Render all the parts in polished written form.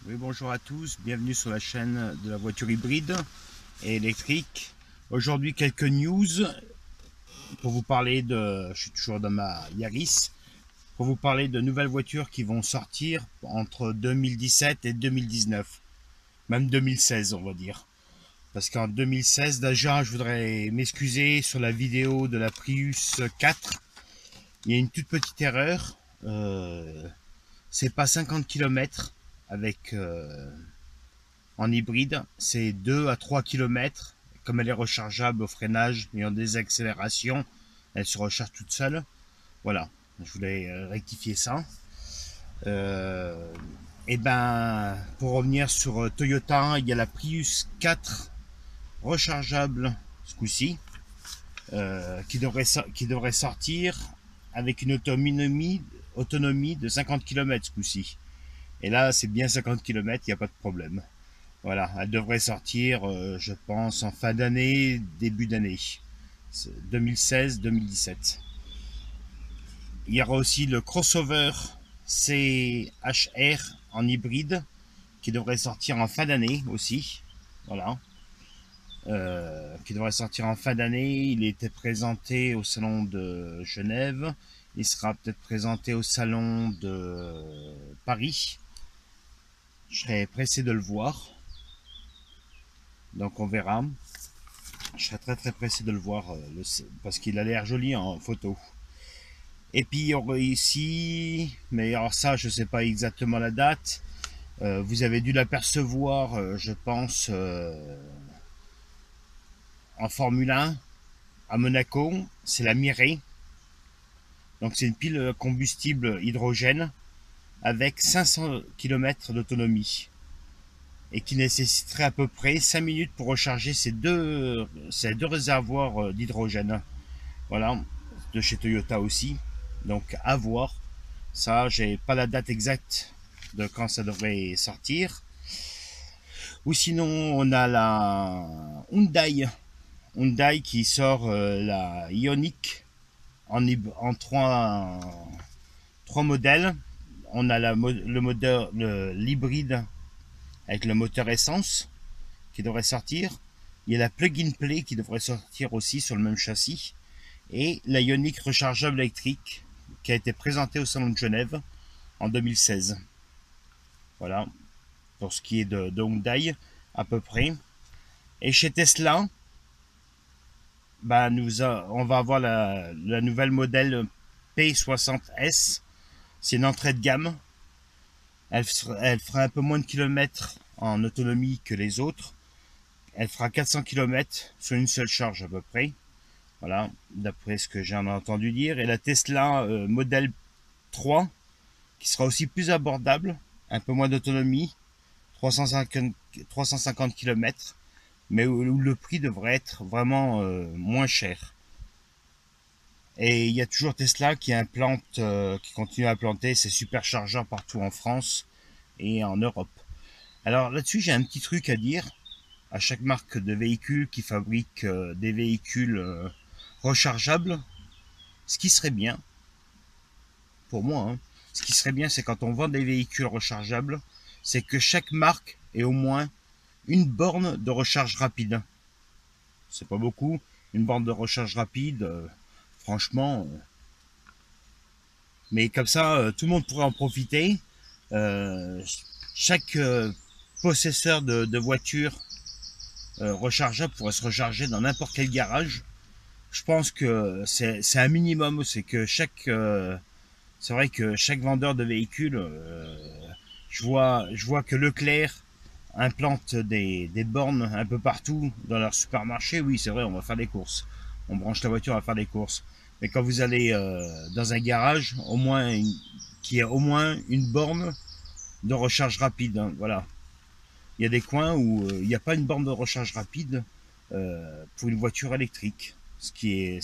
Oui, bonjour à tous, bienvenue sur la chaîne de la voiture hybride et électrique. Aujourd'hui, quelques news pour vous parler je suis toujours dans ma Yaris, pour vous parler de nouvelles voitures qui vont sortir entre 2017 et 2019, même 2016 on va dire. Parce qu'en 2016 déjà, je voudrais m'excuser sur la vidéo de la Prius 4. Il y a une toute petite erreur, c'est pas 50 km avec... en hybride, c'est 2 à 3 km. Comme elle est rechargeable au freinage et en désaccélération, elle se recharge toute seule. Voilà, je voulais rectifier ça. Et ben, pour revenir sur Toyota, il y a la Prius 4 rechargeable ce coup-ci, qui devrait sortir avec une autonomie de 50 km ce coup-ci. Et là, c'est bien 50 km, il n'y a pas de problème. Voilà, elle devrait sortir, je pense, en fin d'année, début d'année, 2016-2017. Il y aura aussi le crossover CHR en hybride qui devrait sortir en fin d'année aussi. Voilà, qui devrait sortir en fin d'année. Il était présenté au salon de Genève. Il sera peut-être présenté au salon de Paris. Je serais pressé de le voir. Donc on verra. Je serais très pressé de le voir parce qu'il a l'air joli en photo. Et puis il y aurait ici, mais alors ça je sais pas exactement la date. Vous avez dû l'apercevoir, je pense, en Formule 1 à Monaco. C'est la Mirai. Donc c'est une pile combustible hydrogène avec 500 km d'autonomie et qui nécessiterait à peu près 5 minutes pour recharger ces deux réservoirs d'hydrogène. Voilà, de chez Toyota aussi. Donc à voir. Ça, j'ai pas la date exacte de quand ça devrait sortir. Ou sinon, on a la Hyundai qui sort la Ioniq en trois modèles. On a l'hybride avec le moteur essence qui devrait sortir. Il y a la plug-in play qui devrait sortir aussi sur le même châssis. Et la Ioniq rechargeable électrique qui a été présentée au salon de Genève en 2016. Voilà, pour ce qui est de Hyundai à peu près. Et chez Tesla, bah, on va avoir la nouvelle modèle P60S. C'est une entrée de gamme. Elle fera un peu moins de kilomètres en autonomie que les autres. Elle fera 400 km sur une seule charge à peu près. Voilà, d'après ce que j'en ai entendu dire. Et la Tesla modèle 3, qui sera aussi plus abordable, un peu moins d'autonomie, 350 km, mais où le prix devrait être vraiment moins cher. Et il y a toujours Tesla qui continue à implanter ses superchargeurs partout en France et en Europe. Alors là-dessus, j'ai un petit truc à dire à chaque marque de véhicule qui fabrique des véhicules rechargeables. Ce qui serait bien, pour moi, hein, ce qui serait bien, c'est quand on vend des véhicules rechargeables, c'est que chaque marque ait au moins une borne de recharge rapide. C'est pas beaucoup, une borne de recharge rapide, franchement. Mais comme ça, tout le monde pourrait en profiter. Euh, Chaque possesseur de voiture rechargeable pourrait se recharger dans n'importe quel garage. Je pense que c'est un minimum, c'est que c'est vrai que chaque vendeur de véhicules, je vois que Leclerc implante des bornes un peu partout dans leur supermarché. Oui, c'est vrai, on va faire des courses. On branche la voiture, on va faire des courses. Mais quand vous allez dans un garage, qui a au moins une borne de recharge rapide, hein, voilà. Il y a des coins où il n'y a pas une borne de recharge rapide pour une voiture électrique, ce qui est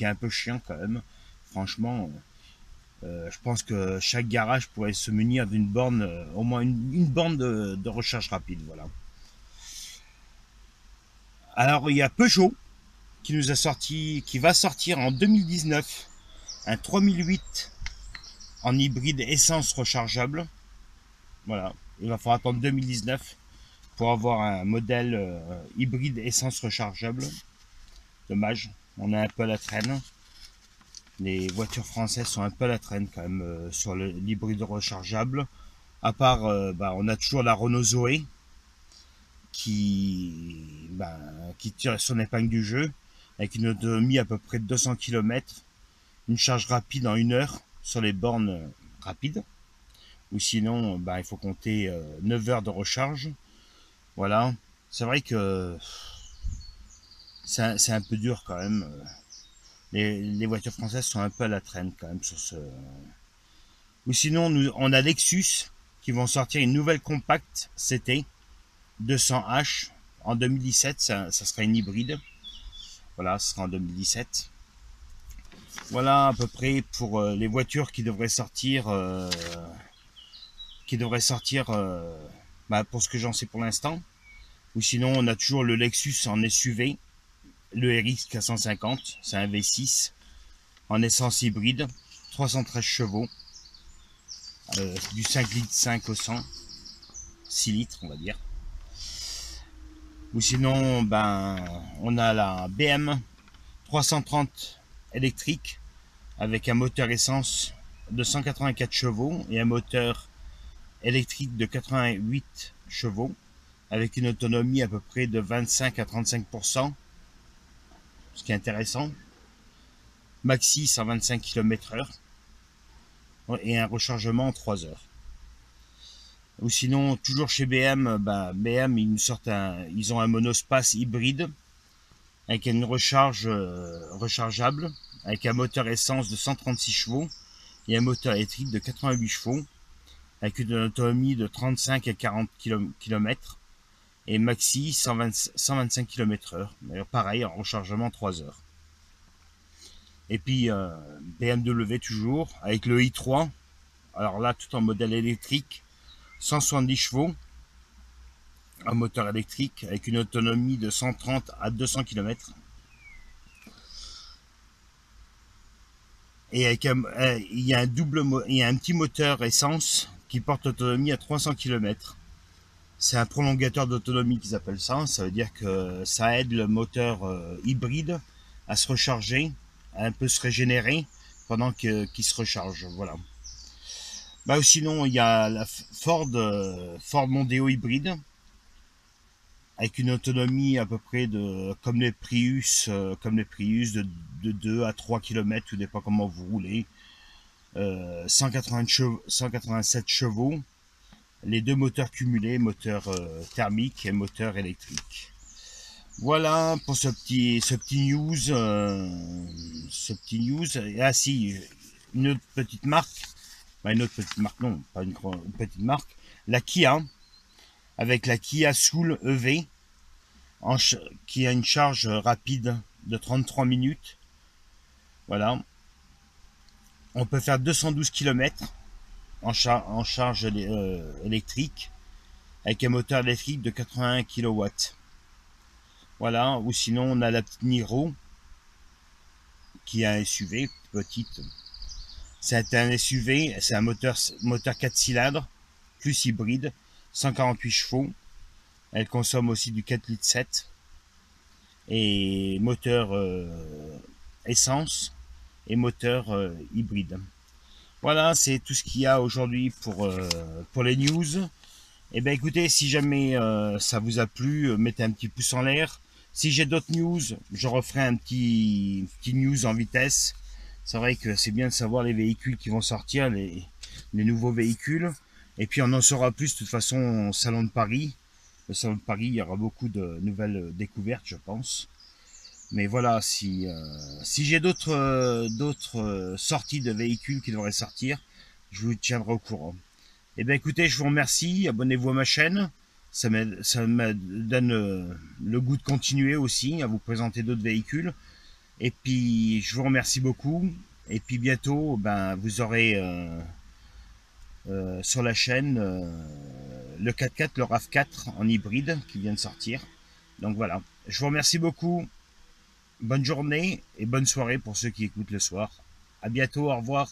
un peu chiant quand même. Franchement, je pense que chaque garage pourrait se munir d'une borne, au moins une borne de recharge rapide. Voilà. Alors il y a Peugeot qui va sortir en 2019 un 3008 en hybride essence rechargeable. Voilà. il va falloir attendre 2019 pour avoir un modèle hybride essence rechargeable. Dommage, on est un peu à la traîne. Les voitures françaises sont un peu à la traîne quand même sur l'hybride rechargeable. À part, on a toujours la Renault Zoé qui tire son épingle du jeu avec une autonomie à peu près de 200 km, une charge rapide en 1 heure sur les bornes rapides. Ou sinon, il faut compter 9 heures de recharge. Voilà, c'est vrai que c'est un peu dur quand même. Les voitures françaises sont un peu à la traîne quand même sur ce. Ou sinon, on a Lexus qui vont sortir une nouvelle compacte CT 200H en 2017. Ça sera une hybride. Voilà, ce sera en 2017. Voilà à peu près pour les voitures qui devraient sortir. Pour ce que j'en sais pour l'instant. Ou sinon, on a toujours le Lexus en SUV, le RX 450, c'est un V6 en essence hybride, 313 chevaux, du 5 litres 5 au 100, 6 litres on va dire. Ou sinon, on a la BM 330 électrique avec un moteur essence de 184 chevaux et un moteur électrique de 88 chevaux avec une autonomie à peu près de 25 à 35%, ce qui est intéressant. Maxi 125 km/h et un rechargement en 3 heures. Ou sinon, toujours chez BM, BM ils ont un monospace hybride avec une recharge rechargeable, avec un moteur essence de 136 chevaux et un moteur électrique de 88 chevaux, avec une autonomie de 35 à 40 km et maxi 125 km/h. Pareil, en rechargement 3 heures. Et puis BMW toujours, avec le i3, alors là tout en modèle électrique, 170 chevaux, un moteur électrique avec une autonomie de 130 à 200 km. Et il y a un petit moteur essence qui porte l'autonomie à 300 km. C'est un prolongateur d'autonomie qu'ils appellent ça. Ça veut dire que ça aide le moteur hybride à se recharger, à un peu se régénérer pendant qu'il se recharge. Voilà. Sinon, il y a la Ford Mondeo hybride avec une autonomie à peu près comme les Prius de 2 à 3 km, tout dépend comment vous roulez. 187 chevaux, les deux moteurs cumulés, moteur thermique et moteur électrique. Voilà pour ce petit news. Ah si, une autre petite marque. Une autre petite marque, non, pas une petite marque. La Kia, avec la Kia Soul EV, qui a une charge rapide de 33 minutes. Voilà. On peut faire 212 km en charge électrique, avec un moteur électrique de 81 kW. Voilà, ou sinon on a la petite Niro, qui est un SUV, petite. C'est un SUV, c'est un moteur 4 cylindres, plus hybride, 148 chevaux. Elle consomme aussi du 4 litres 7. Et moteur essence et moteur hybride. Voilà, c'est tout ce qu'il y a aujourd'hui pour les news. Et bien écoutez, si jamais ça vous a plu, mettez un petit pouce en l'air. Si j'ai d'autres news, je referai un petit news en vitesse. C'est vrai que c'est bien de savoir les véhicules qui vont sortir, les nouveaux véhicules. Et puis on en saura plus de toute façon au Salon de Paris. Le Salon de Paris, il y aura beaucoup de nouvelles découvertes, je pense. Mais voilà, si j'ai d'autres sorties de véhicules qui devraient sortir, je vous tiendrai au courant. Eh bien écoutez, je vous remercie, abonnez-vous à ma chaîne, ça me donne le goût de continuer aussi à vous présenter d'autres véhicules. Et puis je vous remercie beaucoup, et puis bientôt vous aurez sur la chaîne le 4x4, le RAV4 en hybride qui vient de sortir. Donc voilà, je vous remercie beaucoup, bonne journée et bonne soirée pour ceux qui écoutent le soir. À bientôt, au revoir.